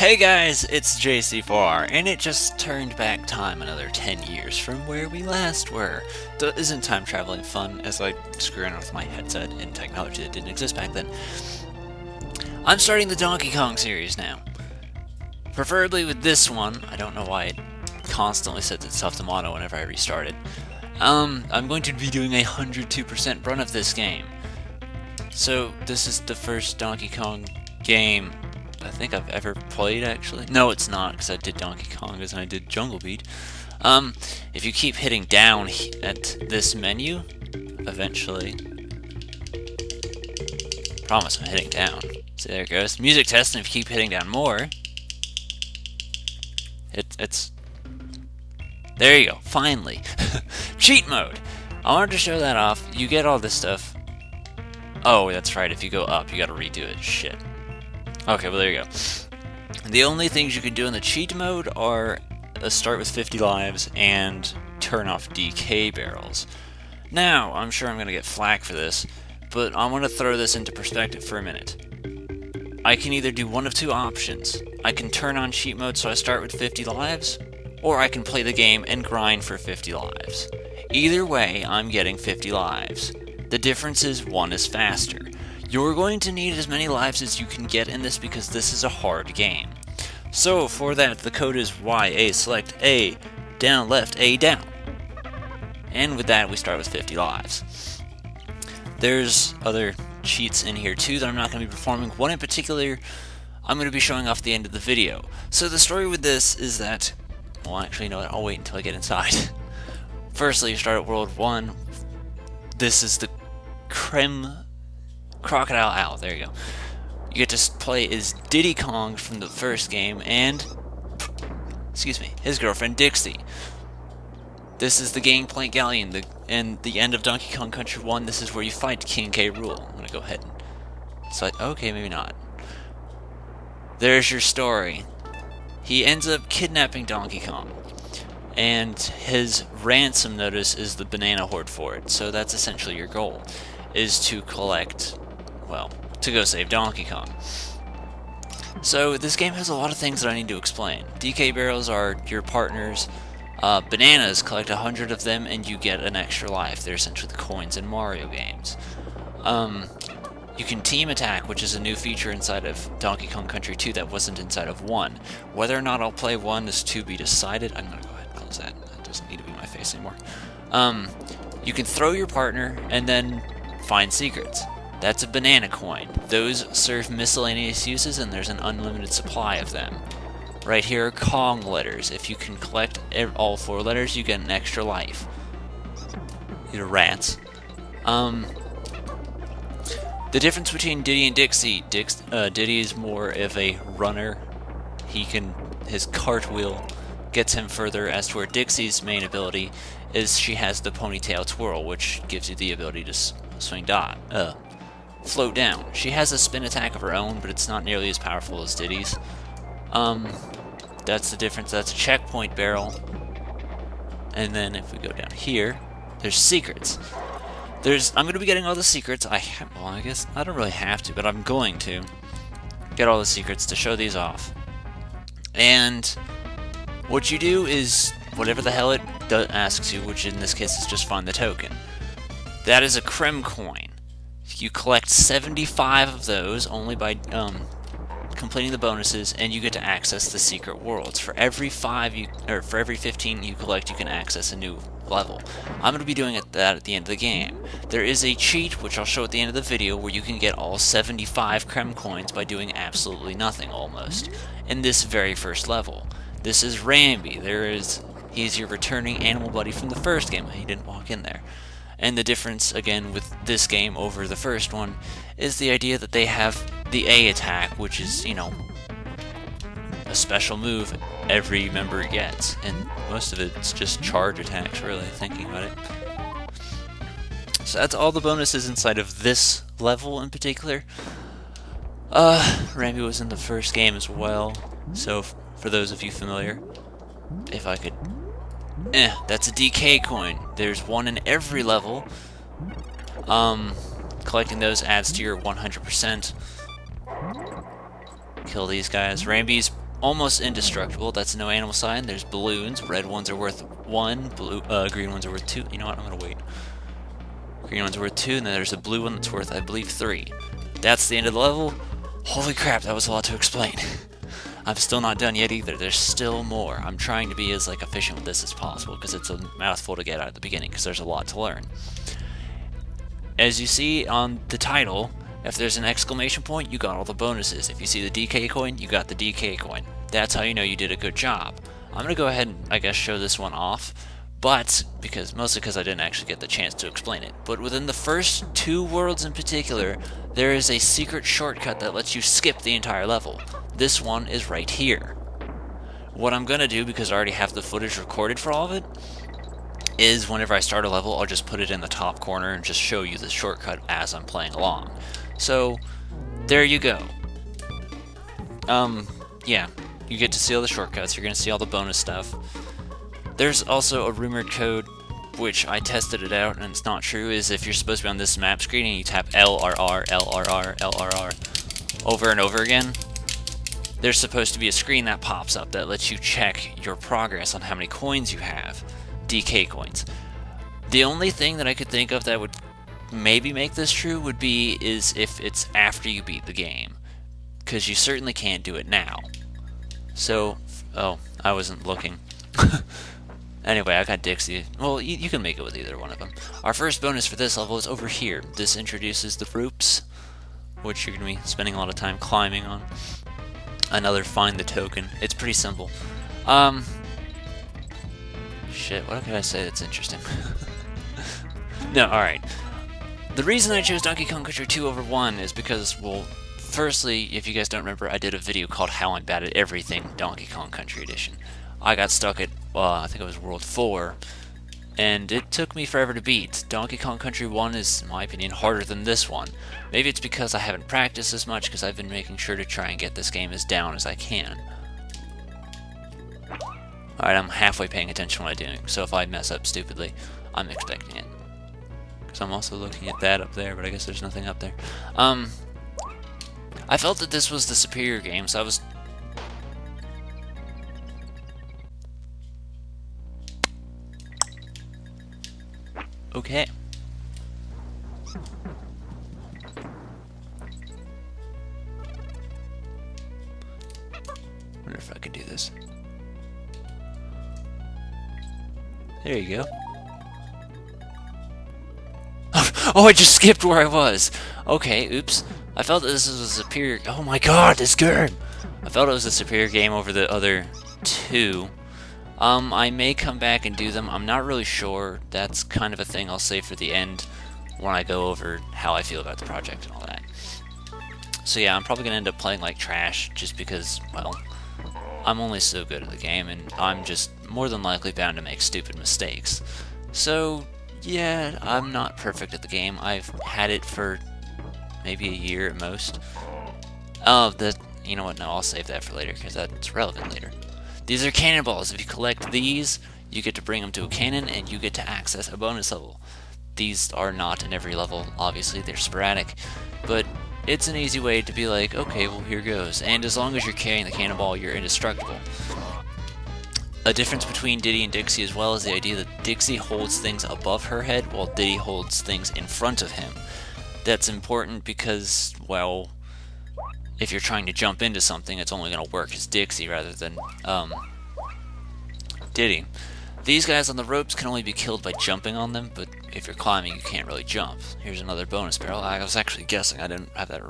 Hey guys, it's JC4R, and it just turned back time another 10 years from where we last were. Isn't time traveling fun as I screw around with my headset and technology that didn't exist back then? I'm starting the Donkey Kong series now. Preferably with this one. I don't know why it constantly sets itself to mono whenever I restart it. I'm going to be doing a 102% run of this game. So, this is the first Donkey Kong game I think I've ever played, actually. No, it's not, because I did Donkey Kong and I did Jungle Beat. If you keep hitting down at this menu, eventually... Promise I'm hitting down. See, there it goes. Music test, and if you keep hitting down more... It's... There you go, finally. Cheat mode! I wanted to show that off. You get all this stuff. Oh, that's right, if you go up, you gotta redo it. Shit. Okay, well there you go. The only things you can do in the cheat mode are start with 50 lives and turn off DK barrels. Now, I'm sure I'm going to get flack for this, but I want to throw this into perspective for a minute. I can either do one of two options. I can turn on cheat mode so I start with 50 lives, or I can play the game and grind for 50 lives. Either way, I'm getting 50 lives. The difference is one is faster. You're going to need as many lives as you can get in this because this is a hard game. So for that, the code is YA select A, down left A down. And with that, we start with 50 lives. There's other cheats in here too that I'm not going to be performing. One in particular, I'm going to be showing off at the end of the video. So the story with this is that, well actually you know what, I'll wait until I get inside. Firstly, you start at World 1. This is the Crocodile Owl, there you go. You get to play as Diddy Kong from the first game and, excuse me, his girlfriend Dixie. This is the Gangplank Galleon, and the end of Donkey Kong Country 1, this is where you fight King K. Rool. I'm gonna go ahead and select, okay, maybe not. There's your story. He ends up kidnapping Donkey Kong, and his ransom notice is the banana hoard for it, so that's essentially your goal, is to collect, well, to go save Donkey Kong. So this game has a lot of things that I need to explain. DK barrels are your partners. Bananas, collect 100 of them and you get an extra life. They're essentially the coins in Mario games. You can team attack, which is a new feature inside of Donkey Kong Country 2 that wasn't inside of 1. Whether or not I'll play 1 is to be decided. I'm going to go ahead and close that. That doesn't need to be my face anymore. You can throw your partner and then find secrets. That's a banana coin. Those serve miscellaneous uses and there's an unlimited supply of them. Right here are Kong letters. If you can collect all 4 letters, you get an extra life. These are rats. The difference between Diddy and Dixie, Diddy is more of a runner. His cartwheel gets him further, as to where Dixie's main ability is she has the ponytail twirl, which gives you the ability to float down. She has a spin attack of her own, but it's not nearly as powerful as Diddy's. That's the difference. That's a checkpoint barrel. And then if we go down here, there's secrets. I'm going to be getting all the secrets. Well, I guess I don't really have to, but I'm going to get all the secrets to show these off. And what you do is whatever the hell it asks you, which in this case is just find the token. That is a creme coin. You collect 75 of those only by completing the bonuses, and you get to access the secret worlds. For every 15 you collect, you can access a new level. I'm going to be doing that at the end of the game. There is a cheat, which I'll show at the end of the video, where you can get all 75 creme coins by doing absolutely nothing, almost, in this very first level. This is Rambi. He's your returning animal buddy from the first game. He didn't walk in there. And the difference, again, with this game over the first one, is the idea that they have the A attack, which is, you know, a special move every member gets. And most of it's just charge attacks, really, thinking about it. So that's all the bonuses inside of this level in particular. Rambi was in the first game as well, so for those of you familiar, if I could... that's a DK coin. There's one in every level. Collecting those adds to your 100%. Kill these guys. Rambi's almost indestructible. That's no animal sign. There's balloons. Red ones are worth 1. Green ones are worth 2. You know what? I'm gonna wait. Green ones are worth 2, and then there's a blue one that's worth, I believe, 3. That's the end of the level. Holy crap, that was a lot to explain. I'm still not done yet either. There's still more. I'm trying to be as efficient with this as possible because it's a mouthful to get out at the beginning because there's a lot to learn. As you see on the title, if there's an exclamation point, you got all the bonuses. If you see the DK coin, you got the DK coin. That's how you know you did a good job. I'm gonna go ahead and I guess show this one off, but mostly because I didn't actually get the chance to explain it. But within the first 2 worlds in particular, there is a secret shortcut that lets you skip the entire level. This one is right here. What I'm gonna do, because I already have the footage recorded for all of it, is whenever I start a level, I'll just put it in the top corner and just show you the shortcut as I'm playing along. So, there you go. Yeah, you get to see all the shortcuts, you're gonna see all the bonus stuff. There's also a rumored code, which I tested it out and it's not true, is if you're supposed to be on this map screen and you tap LRR, LRR, LRR over and over again, there's supposed to be a screen that pops up that lets you check your progress on how many coins you have. DK coins. The only thing that I could think of that would maybe make this true is if it's after you beat the game, because you certainly can't do it now. So, oh, I wasn't looking. Anyway, I got Dixie. Well, you can make it with either one of them. Our first bonus for this level is over here. This introduces the ropes, which you're going to be spending a lot of time climbing on. Another find the token. It's pretty simple. Shit, what can I say that's interesting? No, alright. The reason I chose Donkey Kong Country 2 over 1 is because, well, firstly, if you guys don't remember, I did a video called How I'm Bad at Everything Donkey Kong Country Edition. I got stuck at, I think it was World 4, and it took me forever to beat. Donkey Kong Country 1 is, in my opinion, harder than this one. Maybe it's because I haven't practiced as much, because I've been making sure to try and get this game as down as I can. Alright, I'm halfway paying attention to what I'm doing, so if I mess up stupidly, I'm expecting it. Because I'm also looking at that up there, but I guess there's nothing up there. I felt that this was the superior game, so I was... Okay. Wonder if I can do this. There you go. Oh, I just skipped where I was. Okay, oops. I felt that this was a superior... Oh my god, this game! I felt it was a superior game over the other 2. I may come back and do them. I'm not really sure. That's kind of a thing I'll save for the end when I go over how I feel about the project and all that. So yeah, I'm probably going to end up playing like trash just because, well, I'm only so good at the game and I'm just more than likely bound to make stupid mistakes. So yeah, I'm not perfect at the game. I've had it for maybe a year at most. Oh, you know what? No, I'll save that for later because that's relevant later. These are cannonballs. If you collect these, you get to bring them to a cannon and you get to access a bonus level. These are not in every level, obviously, they're sporadic, but it's an easy way to be like, okay, well, here goes. And as long as you're carrying the cannonball, you're indestructible. A difference between Diddy and Dixie as well is the idea that Dixie holds things above her head while Diddy holds things in front of him. That's important because, well, if you're trying to jump into something, it's only going to work as Dixie rather than Diddy. These guys on the ropes can only be killed by jumping on them, but if you're climbing, you can't really jump. Here's another bonus barrel. I was actually guessing. I didn't have that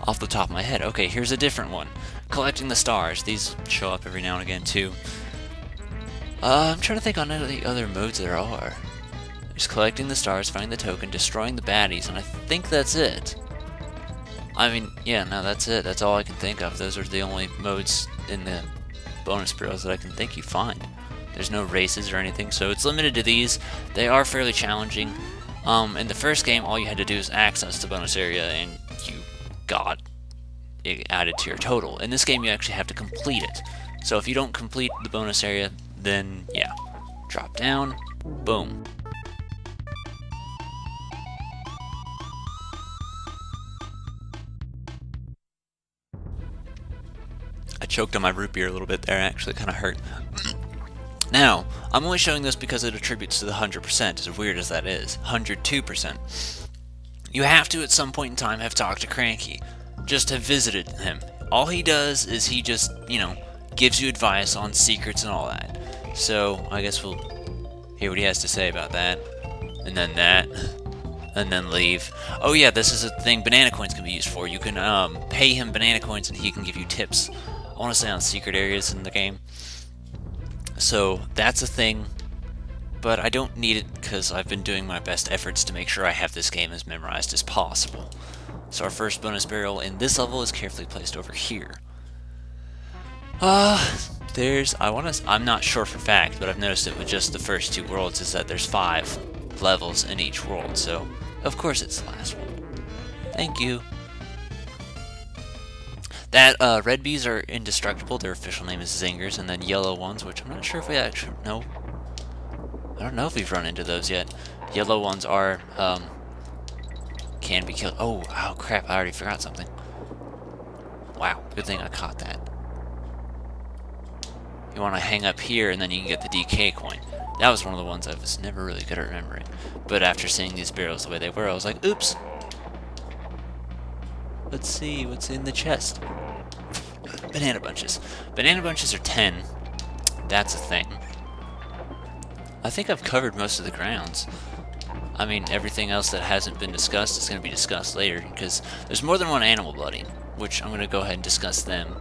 off the top of my head. Okay, here's a different one. Collecting the stars. These show up every now and again, too. I'm trying to think on any of the other modes there are. There's collecting the stars, finding the token, destroying the baddies, and I think that's it. I mean, yeah, no, that's it. That's all I can think of. Those are the only modes in the bonus barrels that I can think you find. There's no races or anything, so it's limited to these. They are fairly challenging. In the first game, all you had to do is access the bonus area, and you got it added to your total. In this game, you actually have to complete it. So if you don't complete the bonus area, then, yeah, drop down, boom. Choked on my root beer a little bit there, actually kind of hurt. Now, I'm only showing this because it attributes to the 100%, as weird as that is. 102%. You have to, at some point in time, have talked to Cranky. Just have visited him. All he does is he just, gives you advice on secrets and all that. So, I guess we'll hear what he has to say about that. And then that. And then leave. Oh yeah, this is a thing banana coins can be used for. You can pay him banana coins and he can give you tips. I want to say on secret areas in the game. So that's a thing, but I don't need it because I've been doing my best efforts to make sure I have this game as memorized as possible. So our first bonus barrel in this level is carefully placed over here. I'm not sure for fact, but I've noticed it with just the first two worlds is that there's 5 levels in each world, so of course it's the last one. Thank you. That red bees are indestructible. Their official name is zingers, and then yellow ones, which I'm not sure if we actually know. I don't know if we've run into those yet. Yellow ones are can be killed. Oh crap! I already forgot something. Wow, good thing I caught that. You want to hang up here, and then you can get the DK coin. That was one of the ones I was never really good at remembering. But after seeing these barrels the way they were, I was like, oops. Let's see what's in the chest. Banana bunches. Banana bunches are 10. That's a thing. I think I've covered most of the grounds. I mean, everything else that hasn't been discussed is going to be discussed later, because there's more than one animal buddy, which I'm going to go ahead and discuss them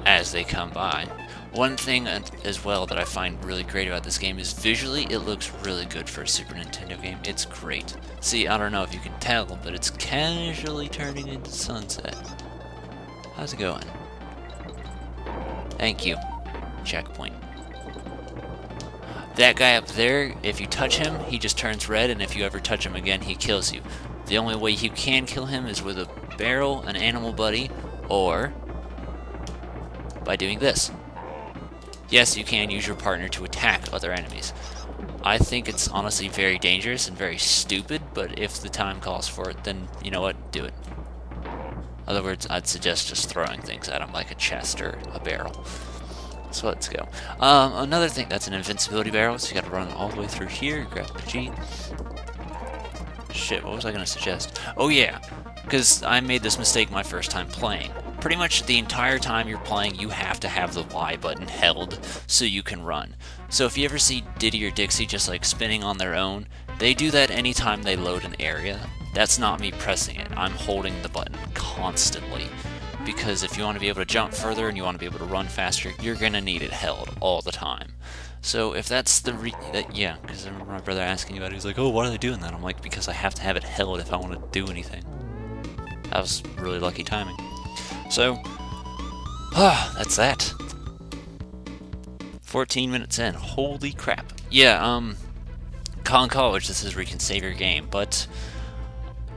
as they come by. One thing as well that I find really great about this game is visually it looks really good for a Super Nintendo game. It's great. See, I don't know if you can tell, but it's casually turning into sunset. How's it going? Thank you. Checkpoint. That guy up there, if you touch him, he just turns red, and if you ever touch him again, he kills you. The only way you can kill him is with a barrel, an animal buddy, or by doing this. Yes, you can use your partner to attack other enemies. I think it's honestly very dangerous and very stupid, but if the time calls for it, then you know what? Do it. In other words, I'd suggest just throwing things at him like a chest or a barrel. So let's go. Another thing, that's an invincibility barrel, so you gotta run all the way through here, grab the G. Shit, what was I gonna suggest? Oh yeah, because I made this mistake my first time playing. Pretty much the entire time you're playing, you have to have the Y button held so you can run. So if you ever see Diddy or Dixie just like spinning on their own, they do that anytime they load an area. That's not me pressing it. I'm holding the button constantly. Because if you want to be able to jump further and you want to be able to run faster, you're going to need it held all the time. So if that's the yeah, because I remember my brother asking about it, he's like, oh, why are they doing that? I'm like, because I have to have it held if I want to do anything. That was really lucky timing. So, that's that. 14 minutes in. Holy crap. Yeah, Kong College, this is where you can save your game, but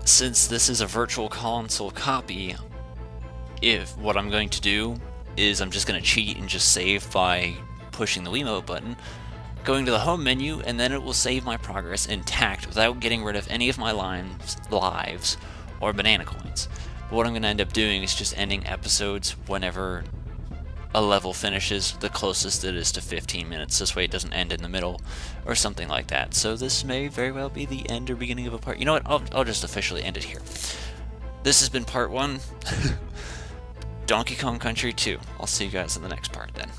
since this is a virtual console copy, what I'm going to do is I'm just going to cheat and just save by pushing the Wiimote button, going to the home menu, and then it will save my progress intact without getting rid of any of my lives or banana coins. But what I'm going to end up doing is just ending episodes whenever a level finishes the closest it is to 15 minutes. This way it doesn't end in the middle or something like that. So this may very well be the end or beginning of a part. You know what? I'll just officially end it here. This has been part 1. Donkey Kong Country 2. I'll see you guys in the next part then.